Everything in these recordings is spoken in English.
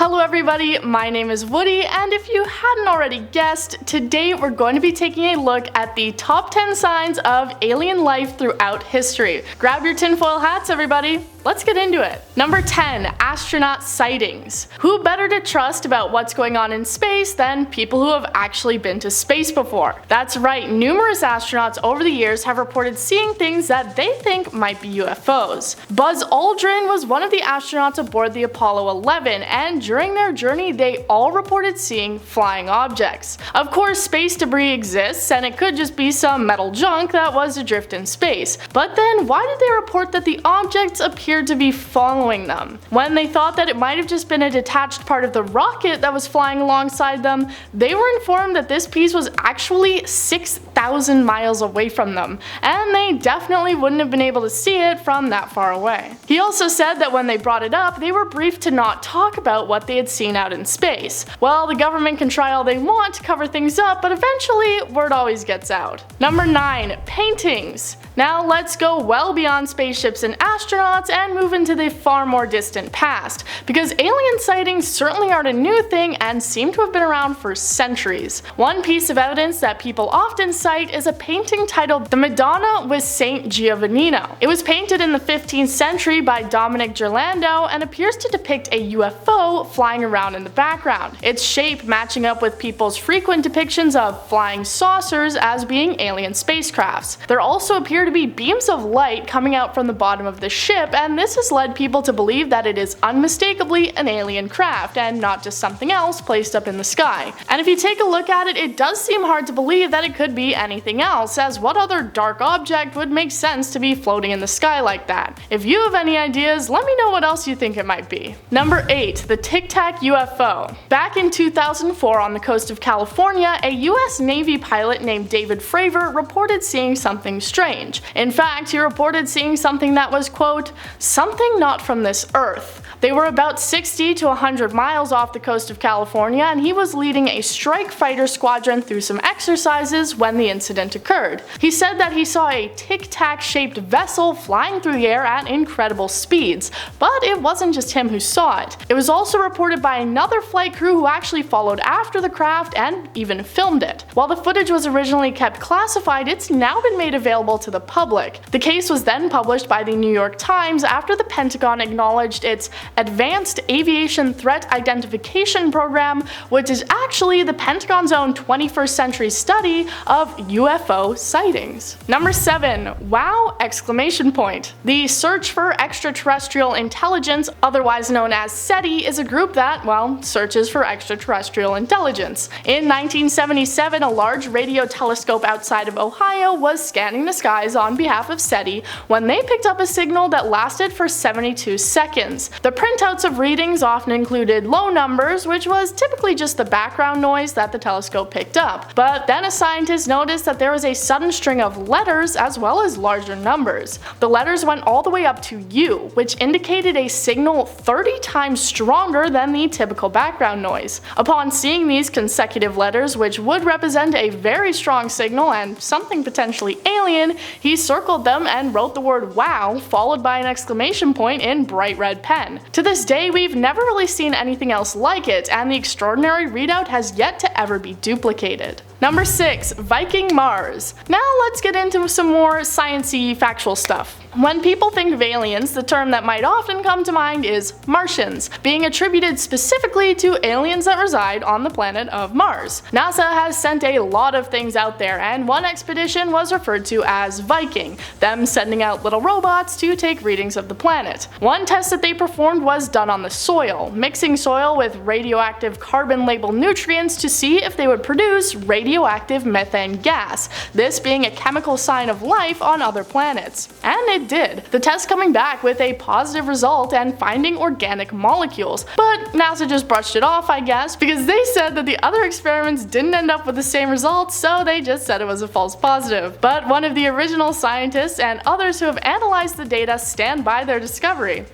Hello everybody, my name is Woody, and if you hadn't already guessed, today we're going to be taking a look at the top 10 signs of alien life throughout history. Grab your tinfoil hats everybody, let's get into it. Number 10. Astronaut Sightings. Who better to trust about what's going on in space than people who have actually been to space before? That's right, numerous astronauts over the years have reported seeing things that they think might be UFOs. Buzz Aldrin was one of the astronauts aboard the Apollo 11, and during their journey they all reported seeing flying objects. Of course, space debris exists, and it could just be some metal junk that was adrift in space. But then why did they report that the objects appeared to be following them? When they thought that it might have just been a detached part of the rocket that was flying alongside them, they were informed that this piece was actually 6,000 miles away from them, and they definitely wouldn't have been able to see it from that far away. He also said that when they brought it up, they were briefed to not talk about what they had seen out in space. Well, the government can try all they want to cover things up, but eventually word always gets out. Number 9. Paintings. Now let's go well beyond spaceships and astronauts and move into the far more distant past, because alien sightings certainly aren't a new thing and seem to have been around for centuries. One piece of evidence that people often cite is a painting titled The Madonna with Saint Giovannino. It was painted in the 15th century by Dominic Ghirlandaio and appears to depict a UFO flying around in the background, its shape matching up with people's frequent depictions of flying saucers as being alien spacecrafts. There also appear to be beams of light coming out from the bottom of the ship, and this has led people to believe that it is unmistakably an alien craft and not just something else placed up in the sky. And if you take a look at it, it does seem hard to believe that it could be anything else, as what other dark object would make sense to be floating in the sky like that? If you have any ideas, let me know what else you think it might be. Number 8. The Tic Tac UFO. Back in 2004 on the coast of California, a US Navy pilot named David Fravor reported seeing something strange. In fact, he reported seeing something that was, quote, something not from this earth. They were about 60 to 100 miles off the coast of California, and he was leading a strike fighter squadron through some exercises when the incident occurred. He said that he saw a tic-tac shaped vessel flying through the air at incredible speeds, but it wasn't just him who saw it. It was also reported by another flight crew who actually followed after the craft and even filmed it. While the footage was originally kept classified, it's now been made available to the public. The case was then published by the New York Times after the Pentagon acknowledged its Advanced Aviation Threat Identification Program, which is actually the Pentagon's own 21st century study of UFO sightings. Number 7. Wow! Exclamation point. The Search for Extraterrestrial Intelligence, otherwise known as SETI, is a group that, well, searches for extraterrestrial intelligence. In 1977, a large radio telescope outside of Ohio was scanning the skies on behalf of SETI when they picked up a signal that lasted for 72 seconds. The printouts of readings often included low numbers, which was typically just the background noise that the telescope picked up. But then a scientist noticed that there was a sudden string of letters as well as larger numbers. The letters went all the way up to U, which indicated a signal 30 times stronger than the typical background noise. Upon seeing these consecutive letters, which would represent a very strong signal and something potentially alien, he circled them and wrote the word wow followed by an exclamation point in bright red pen. To this day, we've never really seen anything else like it, and the extraordinary readout has yet to ever be duplicated. Number 6. Viking Mars. Now let's get into some more science-y factual stuff. When people think of aliens, the term that might often come to mind is Martians, being attributed specifically to aliens that reside on the planet of Mars. NASA has sent a lot of things out there, and one expedition was referred to as Viking, them sending out little robots to take readings of the planet. One test that they performed was done on the soil, mixing soil with radioactive carbon-labeled nutrients to see if they would produce radioactive methane gas, this being a chemical sign of life on other planets. And it did, the test coming back with a positive result and finding organic molecules. But NASA just brushed it off, I guess, because they said that the other experiments didn't end up with the same results, so they just said it was a false positive. But one of the original scientists and others who have analyzed the data stand by their discovery.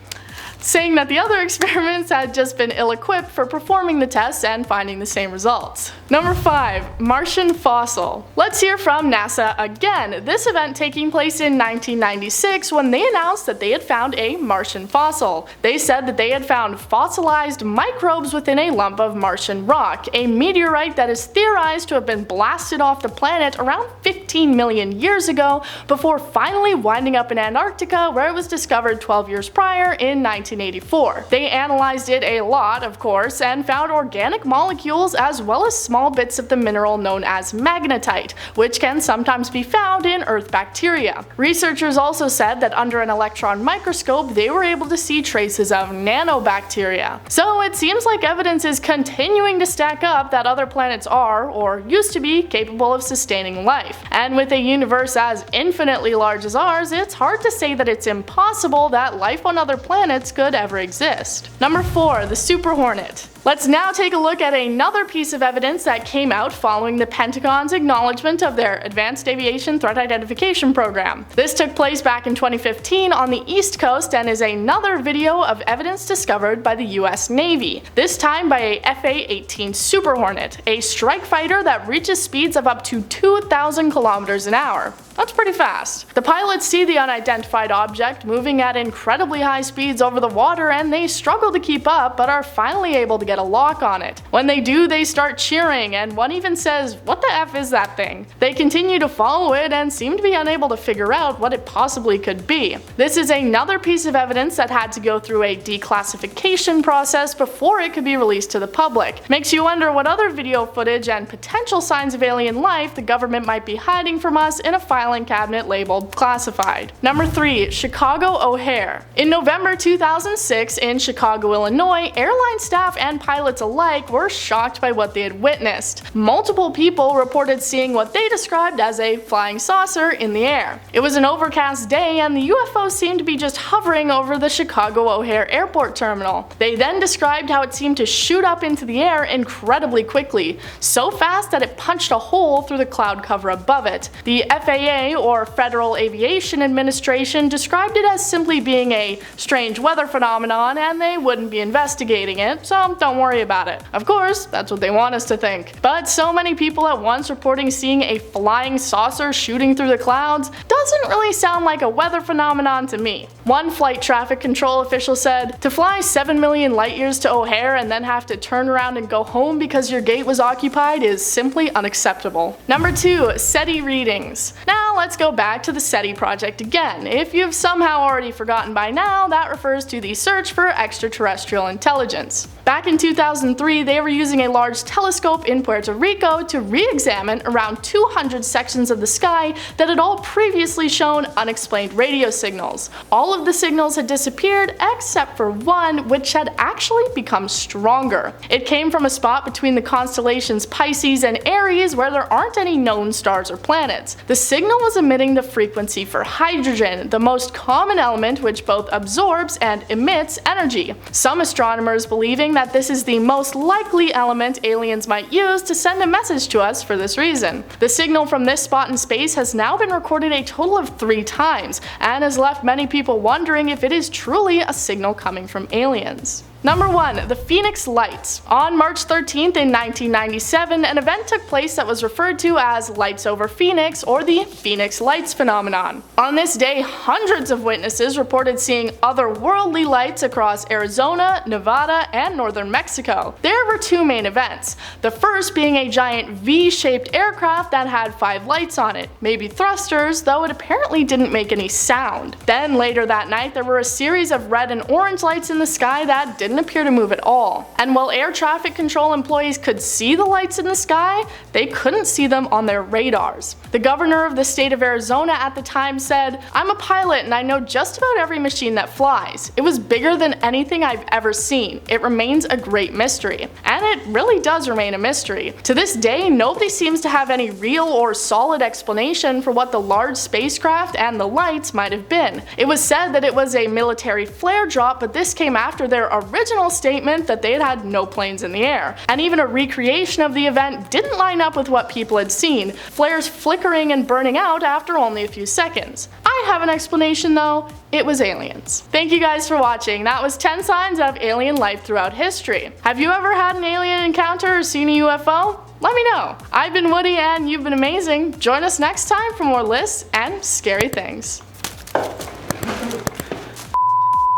saying that the other experiments had just been ill-equipped for performing the tests and finding the same results. Number 5. Martian Fossil. Let's hear from NASA again, this event taking place in 1996 when they announced that they had found a Martian fossil. They said that they had found fossilized microbes within a lump of Martian rock, a meteorite that is theorized to have been blasted off the planet around 15 million years ago before finally winding up in Antarctica, where it was discovered 12 years prior in 1984. They analyzed it a lot, of course, and found organic molecules as well as small bits of the mineral known as magnetite, which can sometimes be found in Earth bacteria. Researchers also said that under an electron microscope they were able to see traces of nanobacteria. So it seems like evidence is continuing to stack up that other planets are, or used to be, capable of sustaining life. And with a universe as infinitely large as ours, it's hard to say that it's impossible that life on other planets could ever exist. Number 4. The Super Hornet. Let's now take a look at another piece of evidence that came out following the Pentagon's acknowledgement of their Advanced Aviation Threat Identification Program. This took place back in 2015 on the East Coast and is another video of evidence discovered by the US Navy, this time by a FA-18 Super Hornet, a strike fighter that reaches speeds of up to 2,000 kilometers an hour. That's pretty fast. The pilots see the unidentified object moving at incredibly high speeds over the water and they struggle to keep up but are finally able to get a lock on it. When they do, they start cheering and one even says, "What the F is that thing?" They continue to follow it and seem to be unable to figure out what it possibly could be. This is another piece of evidence that had to go through a declassification process before it could be released to the public. Makes you wonder what other video footage and potential signs of alien life the government might be hiding from us in a filing cabinet labeled classified. Number 3. Chicago O'Hare. In November 2006 in Chicago, Illinois, airline staff and pilots alike were shocked by what they had witnessed. Multiple people reported seeing what they described as a flying saucer in the air. It was an overcast day and the UFO seemed to be just hovering over the Chicago O'Hare airport terminal. They then described how it seemed to shoot up into the air incredibly quickly, so fast that it punched a hole through the cloud cover above it. The FAA, or Federal Aviation Administration, described it as simply being a strange weather phenomenon and they wouldn't be investigating it, so don't worry about it. Of course, that's what they want us to think. But so many people at once reporting seeing a flying saucer shooting through the clouds doesn't really sound like a weather phenomenon to me. One flight traffic control official said, "To fly 7 million light years to O'Hare and then have to turn around and go home because your gate was occupied is simply unacceptable." Number 2. SETI Readings. Now let's go back to the SETI project again. If you've somehow already forgotten by now, that refers to the search for extraterrestrial intelligence. Back in 2003, they were using a large telescope in Puerto Rico to re-examine around 200 sections of the sky that had all previously shown unexplained radio signals. All of the signals had disappeared except for one, which had actually become stronger. It came from a spot between the constellations Pisces and Aries where there aren't any known stars or planets. The signal was emitting the frequency for hydrogen, the most common element which both absorbs and emits energy. Some astronomers believing that this is the most likely element aliens might use to send a message to us for this reason. The signal from this spot in space has now been recorded a total of 3 times, and has left many people wondering if it is truly a signal coming from aliens. Number 1. The Phoenix Lights. On March 13th in 1997, an event took place that was referred to as Lights over Phoenix, or the Phoenix Lights phenomenon. On this day, hundreds of witnesses reported seeing otherworldly lights across Arizona, Nevada, and northern Mexico. There were 2 main events, the first being a giant V-shaped aircraft that had 5 lights on it, maybe thrusters, though it apparently didn't make any sound. Then later that night, there were a series of red and orange lights in the sky that didn't appear to move at all. And while air traffic control employees could see the lights in the sky, they couldn't see them on their radars. The governor of the state of Arizona at the time said, "I'm a pilot and I know just about every machine that flies. It was bigger than anything I've ever seen. It remains a great mystery." And it really does remain a mystery. To this day, nobody seems to have any real or solid explanation for what the large spacecraft and the lights might have been. It was said that it was a military flare drop, but this came after their original statement that they had had no planes in the air, and even a recreation of the event didn't line up with what people had seen, flares flickering and burning out after only a few seconds. I have an explanation though. It was aliens. Thank you guys for watching. That was 10 signs of alien life throughout history. Have you ever had an alien encounter or seen a UFO? Let me know. I've been Woody and you've been amazing. Join us next time for more lists and scary things.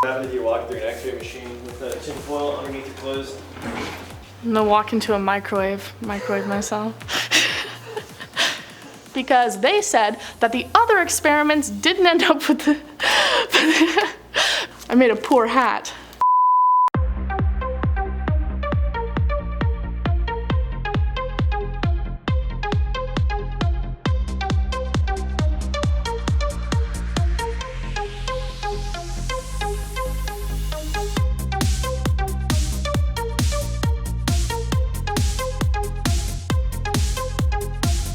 What happened if you walk through an x-ray machine with a tinfoil underneath your clothes? I'm gonna walk into a microwave myself. Because they said that the other experiments didn't end up with the... I made a poor hat.